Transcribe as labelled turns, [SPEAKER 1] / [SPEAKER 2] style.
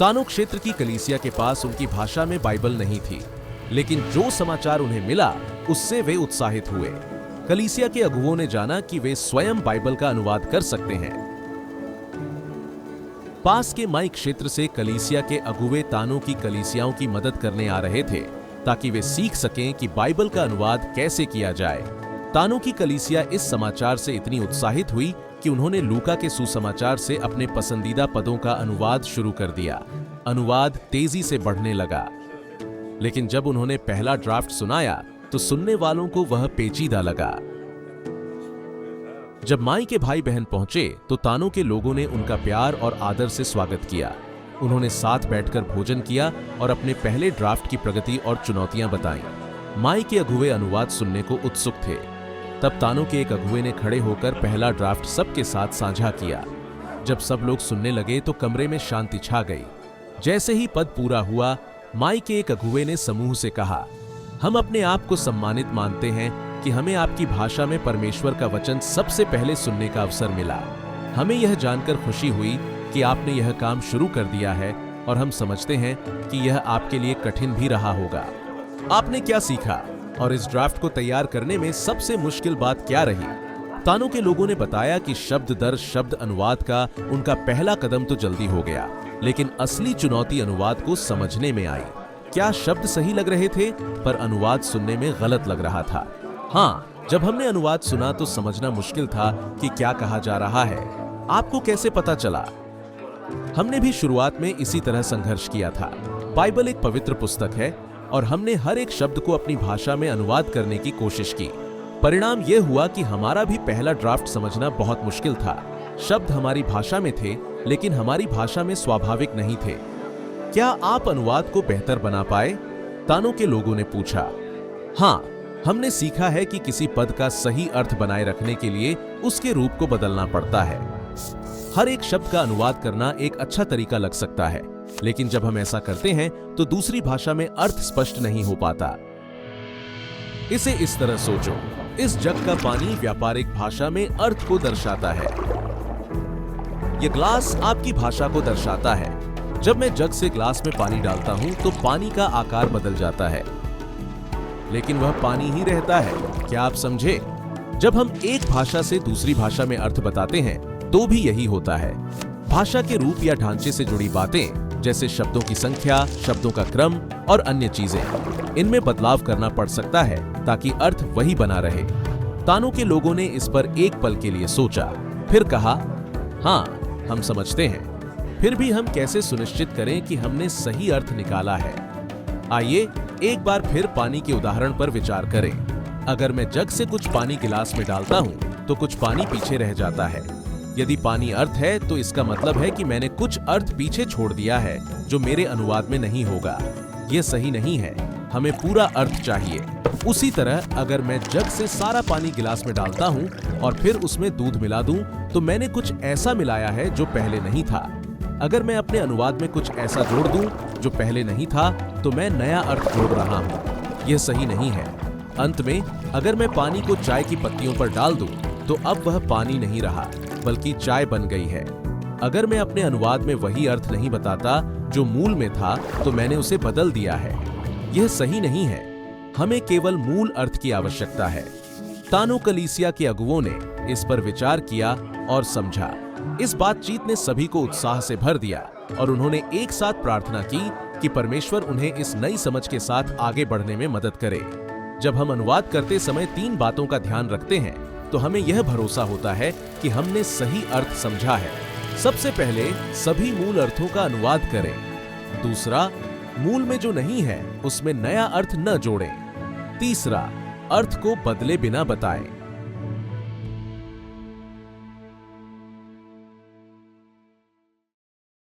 [SPEAKER 1] तानो क्षेत्र की कलीसिया के पास उनकी भाषा में बाइबल नहीं थी, लेकिन जो समाचार उन्हें मिला उससे वे उत्साहित हुए। कलीसिया के अगुवों ने जाना कि वे स्वयं बाइबल का अनुवाद कर सकते हैं। पास के माई क्षेत्र से कलीसिया के अगुवे तानो की कलीसियाओं की मदद करने आ रहे थे ताकि वे सीख सकें कि बाइबल का अनुवाद कैसे किया जाए। तानो की कलीसिया इस समाचार से इतनी उत्साहित हुई कि उन्होंने लूका के सुसमाचार से अपने पसंदीदा पदों का अनुवाद शुरू कर दिया। अनुवाद तेजी से बढ़ने लगा, लेकिन जब उन्होंने पहला ड्राफ्ट सुनाया तो सुनने वालों को वह पेचीदा लगा। जब माई के भाई बहन पहुंचे तो तानो के लोगों ने उनका प्यार और आदर से स्वागत किया। उन्होंने साथ बैठकर भोजन किया और अपने पहले ड्राफ्ट की प्रगति और चुनौतियां बताईं। माई के अगुवे अनुवाद सुनने को उत्सुक थे। तब तानो के एक अगुवे ने खड़े होकर पहला ड्राफ्ट सबके साथ साझा किया। जब सब लोग सुनने लगे तो कमरे में शांति छा गई। जैसे ही पद पूरा हुआ, माई के एक अगुवे ने समूह से कहा, हम अपने आप को सम्मानित मानते हैं कि हमें आपकी भाषा में परमेश्वर का वचन सबसे पहले सुनने का अवसर मिला। हमें यह जानकर खुशी हुई कि आपने यह काम शुरू कर दिया है और हम समझते हैं कि यह आपके लिए कठिन भी रहा होगा। आपने क्या सीखा और इस ड्राफ्ट को तैयार करने में सबसे मुश्किल बात क्या रही? तानो के लोगों ने बताया कि शब्द दर शब्द अनुवाद का उनका पहला कदम तो जल्दी हो गया, लेकिन असली चुनौती अनुवाद को समझने में आई। क्या शब्द सही लग रहे थे, पर अनुवाद सुनने में गलत लग रहा था। हाँ, जब हमने अनुवाद सुना तो समझना मुश्किल था कि क्या कहा जा रहा है। आपको कैसे पता चला? हमने भी शुरुआत में इसी तरह संघर्ष किया था। बाइबल एक पवित्र पुस्तक है और हमने हर एक शब्द को अपनी भाषा में अनुवाद करने की कोशिश की। परिणाम यह हुआ कि हमारा भी पहला ड्राफ्ट समझना बहुत मुश्किल था। शब्द हमारी भाषा में थे, लेकिन हमारी भाषा में स्वाभाविक नहीं थे। क्या आप अनुवाद को बेहतर बना पाए? तानो के लोगों ने पूछा। हाँ, हमने सीखा है कि किसी पद का सही अर्थ बनाए रखने के लिए उसके रूप को बदलना पड़ता है। हर एक शब्द का अनुवाद करना एक अच्छा तरीका लग सकता है, लेकिन जब हम ऐसा करते हैं तो दूसरी भाषा में अर्थ स्पष्ट नहीं हो पाता। इसे इस तरह सोचो, इस जग का पानी व्यापारिक भाषा में अर्थ को दर्शाता है। यह ग्लास आपकी भाषा को दर्शाता है। जब मैं जग से ग्लास में पानी डालता हूं तो पानी का आकार बदल जाता है, लेकिन वह पानी ही रहता है। क्या आप समझे? जब हम एक भाषा से दूसरी भाषा में अर्थ बताते हैं तो भी यही होता है। भाषा के रूप या ढांचे से जुड़ी बातें, जैसे शब्दों की संख्या, शब्दों का क्रम और अन्य चीजें, इनमें बदलाव करना पड़ सकता है ताकि अर्थ वही बना रहे। तानो के लोगों ने इस पर एक पल के लिए सोचा, फिर कहा, हाँ, हम समझते हैं। फिर भी हम कैसे सुनिश्चित करें कि हमने सही अर्थ निकाला है? आइए एक बार फिर पानी के उदाहरण पर विचार करें। अगर मैं जग से कुछ पानी गिलास में डालता हूं तो कुछ पानी पीछे रह जाता है। यदि पानी अर्थ है तो इसका मतलब है कि मैंने कुछ अर्थ पीछे छोड़ दिया है जो मेरे अनुवाद में नहीं होगा। यह सही नहीं है, हमें पूरा अर्थ चाहिए। उसी तरह अगर मैं जग से सारा पानी गिलास में डालता हूं और फिर उसमें दूध मिला दूं तो मैंने कुछ ऐसा मिलाया है जो पहले नहीं था। अगर मैं अपने अनुवाद में कुछ ऐसा जोड़ दूं जो पहले नहीं था तो मैं नया अर्थ जोड़ रहा हूं। यह सही नहीं है। अंत में अगर मैं पानी को चाय की पत्तियों पर डाल दूं तो अब वह पानी नहीं रहा बल्कि चाय बन गई है। अगर मैं अपने अनुवाद में वही अर्थ नहीं बताता जो मूल में था तो मैंने उसे बदल दिया है। यह सही नहीं है। हमें केवल मूल अर्थ की आवश्यकता है। तानो कलीसिया के अगुवों ने इस पर विचार किया और समझा। इस बातचीत ने सभी को उत्साह से भर दिया और उन्होंने एक साथ प्रार्थना की कि परमेश्वर उन्हें इस नई समझ के साथ आगे बढ़ने में मदद करे। जब हम अनुवाद करते समय 3 बातों का ध्यान रखते हैं तो हमें यह भरोसा होता है कि हमने सही अर्थ समझा है। सबसे पहले सभी मूल अर्थों का अनुवाद करें। दूसरा, मूल में जो नहीं है उसमें नया अर्थ न जोड़ें। तीसरा, अर्थ को बदले बिना बताएं।